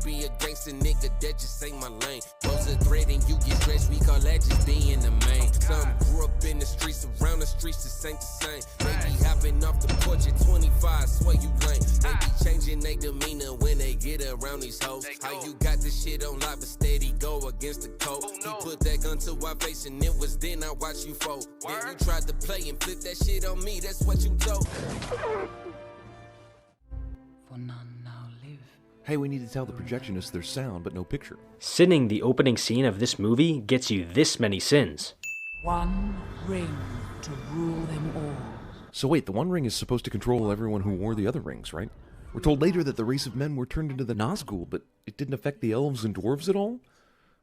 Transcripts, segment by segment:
be a gangster nigga, that just ain't my lane. Pose a threat and you get stretched, we call that just being the main. Some grew up in the streets, around the streets, this ain't the same. They be hopping off the porch at 25, swear you lame. They be changing their demeanor when they get around these hoes. How you got this shit on lock, but steady go against the code. He put that gun to our face and it was then I watched you fold. Then you tried to play and flip that shit on me, that's what you told. For none now live. Hey, we need to tell the projectionist there's sound but no picture. Sinning the opening scene of this movie gets you this many sins. One ring to rule them all. So wait, the One Ring is supposed to control everyone who wore the other rings, right? We're told later that the race of men were turned into the Nazgul, but it didn't affect the elves and dwarves at all?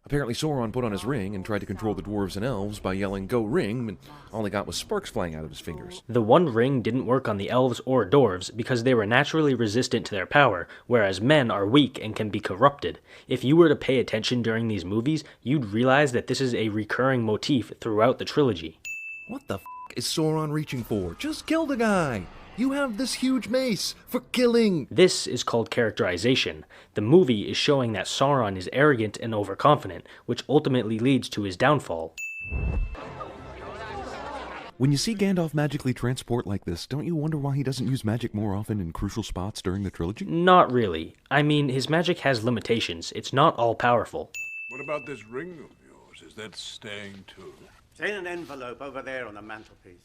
Apparently Sauron put on his ring and tried to control the dwarves and elves by yelling, "Go ring," and all he got was sparks flying out of his fingers. The One Ring didn't work on the elves or dwarves because they were naturally resistant to their power, whereas men are weak and can be corrupted. If you were to pay attention during these movies, you'd realize that this is a recurring motif throughout the trilogy. What the f*** is Sauron reaching for? Just kill the guy! You have this huge mace for killing! This is called characterization. The movie is showing that Sauron is arrogant and overconfident, which ultimately leads to his downfall. When you see Gandalf magically transport like this, don't you wonder why he doesn't use magic more often in crucial spots during the trilogy? Not really. I mean, his magic has limitations. It's not all powerful. What about this ring of yours? Is that staying too? It's in an envelope over there on the mantelpiece.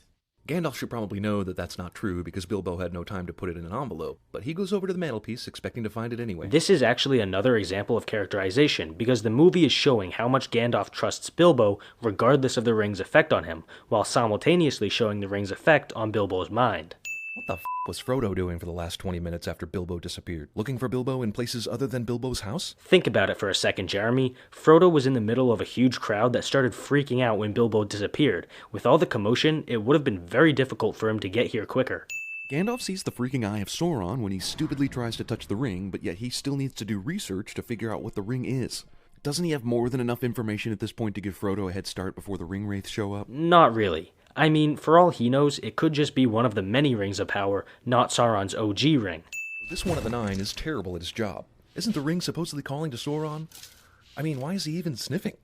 Gandalf should probably know that that's not true because Bilbo had no time to put it in an envelope, but he goes over to the mantelpiece expecting to find it anyway. This is actually another example of characterization because the movie is showing how much Gandalf trusts Bilbo regardless of the ring's effect on him, while simultaneously showing the ring's effect on Bilbo's mind. What the f*** was Frodo doing for the last 20 minutes after Bilbo disappeared? Looking for Bilbo in places other than Bilbo's house? Think about it for a second, Jeremy. Frodo was in the middle of a huge crowd that started freaking out when Bilbo disappeared. With all the commotion, it would have been very difficult for him to get here quicker. Gandalf sees the freaking eye of Sauron when he stupidly tries to touch the ring, but yet he still needs to do research to figure out what the ring is. Doesn't he have more than enough information at this point to give Frodo a head start before the ring wraiths show up? Not really. I mean, for all he knows, it could just be one of the many rings of power, not Sauron's OG ring. This one of the nine is terrible at his job. Isn't the ring supposedly calling to Sauron? I mean, why is he even sniffing?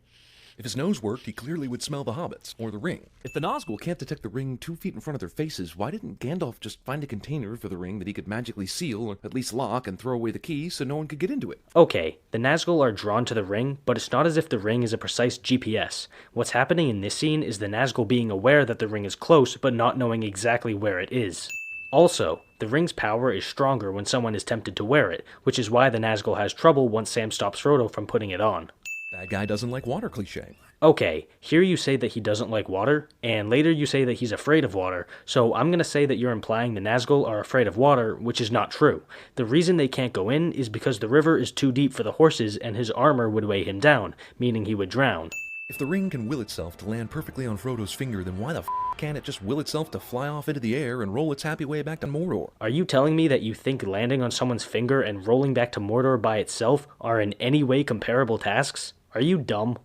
If his nose worked, he clearly would smell the hobbits, or the ring. If the Nazgul can't detect the ring 2 feet in front of their faces, why didn't Gandalf just find a container for the ring that he could magically seal, or at least lock, and throw away the key so no one could get into it? Okay, the Nazgul are drawn to the ring, but it's not as if the ring is a precise GPS. What's happening in this scene is the Nazgul being aware that the ring is close, but not knowing exactly where it is. Also, the ring's power is stronger when someone is tempted to wear it, which is why the Nazgul has trouble once Sam stops Frodo from putting it on. Bad guy doesn't like water cliché. Okay, here you say that he doesn't like water, and later you say that he's afraid of water, so I'm gonna say that you're implying the Nazgul are afraid of water, which is not true. The reason they can't go in is because the river is too deep for the horses and his armor would weigh him down, meaning he would drown. If the ring can will itself to land perfectly on Frodo's finger, then why the f*** can't it just will itself to fly off into the air and roll its happy way back to Mordor? Are you telling me that you think landing on someone's finger and rolling back to Mordor by itself are in any way comparable tasks? Are you dumb?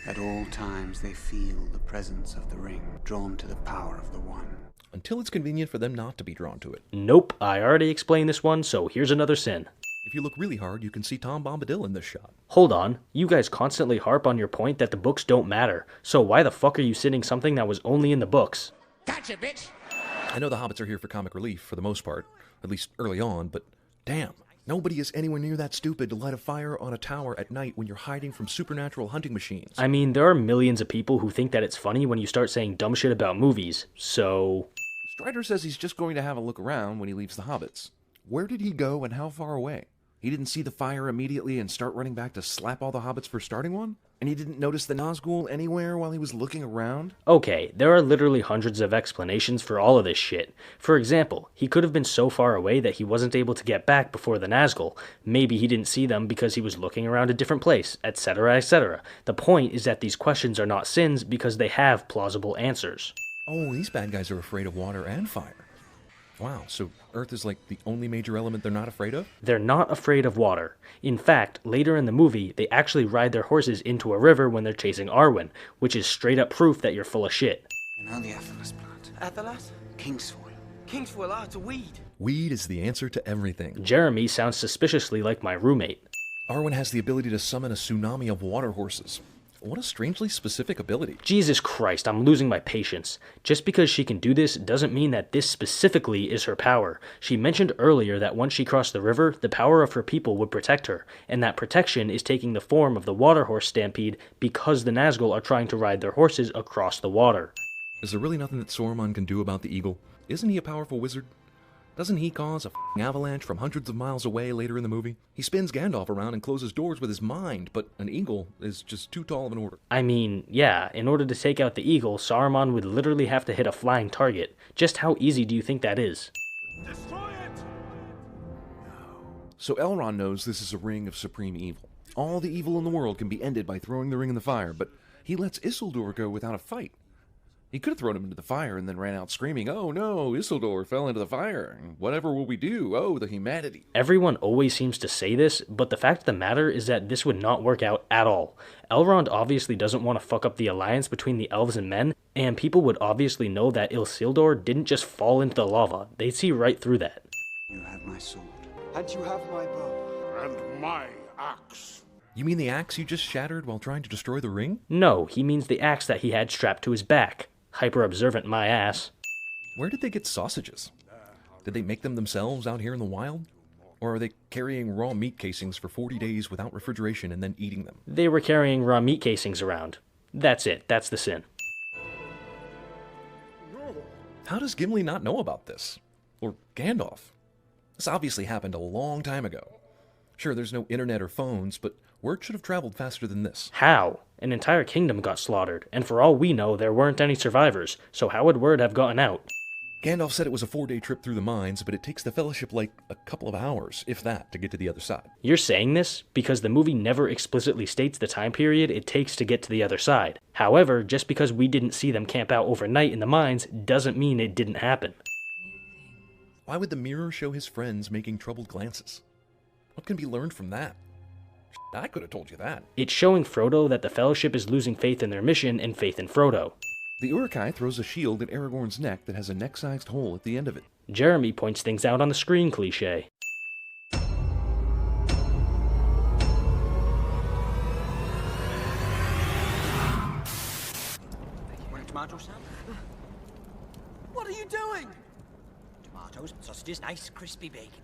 At all times they feel the presence of the ring, drawn to the power of the One. Until it's convenient for them not to be drawn to it. Nope, I already explained this one, so here's another sin. If you look really hard, you can see Tom Bombadil in this shot. Hold on, you guys constantly harp on your point that the books don't matter, so why the fuck are you sinning something that was only in the books? Gotcha, bitch! I know the hobbits are here for comic relief, for the most part, at least early on, but damn. Nobody is anywhere near that stupid to light a fire on a tower at night when you're hiding from supernatural hunting machines. I mean, there are millions of people who think that it's funny when you start saying dumb shit about movies, so... Strider says he's just going to have a look around when he leaves the hobbits. Where did he go and how far away? He didn't see the fire immediately and start running back to slap all the hobbits for starting one? And he didn't notice the Nazgul anywhere while he was looking around? Okay, there are literally hundreds of explanations for all of this shit. For example, he could have been so far away that he wasn't able to get back before the Nazgul. Maybe he didn't see them because he was looking around a different place, etc., etc. The point is that these questions are not sins because they have plausible answers. Oh, these bad guys are afraid of water and fire. Wow, so Earth is like the only major element they're not afraid of? They're not afraid of water. In fact, later in the movie, they actually ride their horses into a river when they're chasing Arwen, which is straight up proof that you're full of shit. You know the Athelas plant? Athelas? Kingsfoil. Kingsfoil, it's a weed. Weed is the answer to everything. Jeremy sounds suspiciously like my roommate. Arwen has the ability to summon a tsunami of water horses. What a strangely specific ability. Jesus Christ, I'm losing my patience. Just because she can do this doesn't mean that this specifically is her power. She mentioned earlier that once she crossed the river, the power of her people would protect her, and that protection is taking the form of the water horse stampede because the Nazgul are trying to ride their horses across the water. Is there really nothing that Saruman can do about the eagle? Isn't he a powerful wizard? Doesn't he cause a f***ing avalanche from hundreds of miles away later in the movie? He spins Gandalf around and closes doors with his mind, but an eagle is just too tall of an order. I mean, yeah, in order to take out the eagle, Saruman would literally have to hit a flying target. Just how easy do you think that is? Destroy it! So Elrond knows this is a ring of supreme evil. All the evil in the world can be ended by throwing the ring in the fire, but he lets Isildur go without a fight. He could have thrown him into the fire and then ran out screaming, "Oh no, Isildur fell into the fire. Whatever will we do? Oh, the humanity." Everyone always seems to say this, but the fact of the matter is that this would not work out at all. Elrond obviously doesn't want to fuck up the alliance between the elves and men, and people would obviously know that Isildur didn't just fall into the lava. They'd see right through that. You have my sword. And you have my bow. And my axe. You mean the axe you just shattered while trying to destroy the ring? No, he means the axe that he had strapped to his back. Hyper-observant my ass. Where did they get sausages? Did they make them themselves out here in the wild? Or are they carrying raw meat casings for 40 days without refrigeration and then eating them? They were carrying raw meat casings around. That's it, that's the sin. How does Gimli not know about this? Or Gandalf? This obviously happened a long time ago. Sure, there's no internet or phones, but word should have traveled faster than this. How? An entire kingdom got slaughtered, and for all we know, there weren't any survivors, so how would word have gotten out? Gandalf said it was a 4-day trip through the mines, but it takes the Fellowship like a couple of hours, if that, to get to the other side. You're saying this because the movie never explicitly states the time period it takes to get to the other side. However, just because we didn't see them camp out overnight in the mines doesn't mean it didn't happen. Why would the mirror show his friends making troubled glances? What can be learned from that? I could have told you that. It's showing Frodo that the Fellowship is losing faith in their mission and faith in Frodo. The Uruk-hai throws a shield at Aragorn's neck that has a neck-sized hole at the end of it. Jeremy points things out on the screen cliché. Want a tomato, Sam? What are you doing? Tomatoes, sausages, nice crispy bacon.